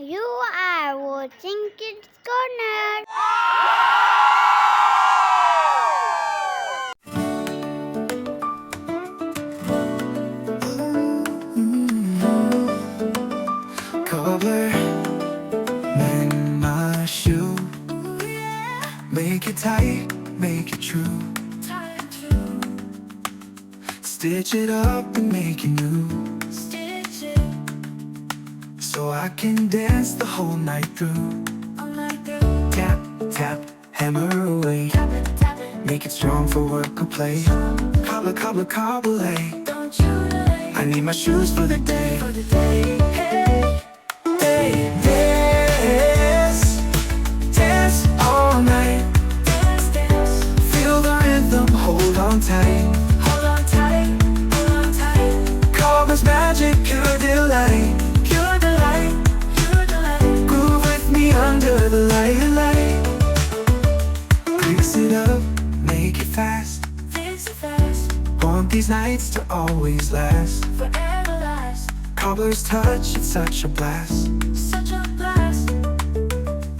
You are watching Kids Corner. Cobbler, mend my shoe. Make it tight, make it true. Stitch it up and make it new. So I can dance the whole night through. Tap, tap, hammer away. Make it strong for work or play. Cobbler, cobbler, cobble, hey. I need my shoes for the day. Hey, dance, dance all night. Feel the rhythm, hold on tight. Cobbler's magic, pure delight. Groove with me under the light. Mix it up, make it fast. Want these nights to always last. Cobbler's touch, it's such a blast.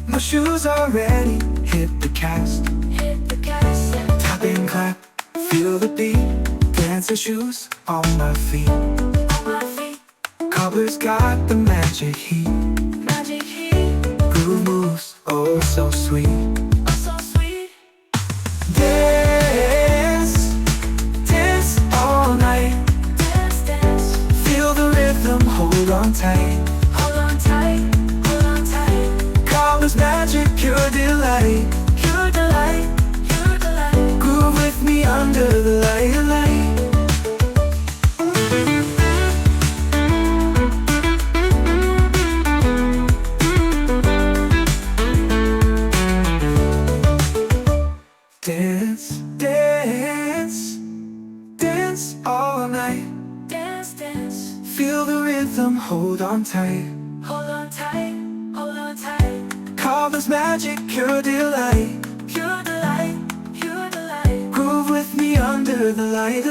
My shoes are ready, hit the cast. Tap and clap, feel the beat. Dancing shoes on my feet. Cobbler's got the magic heat. Groove moves, oh so sweet. Dance, dance all night. Feel the rhythm, hold on tight. Cobbler's magic, pure delight. Groove with me under the light. Dance, dance, dance all night. Feel the rhythm, hold on tight. Cobbler's magic, pure delight. Groove with me under the light.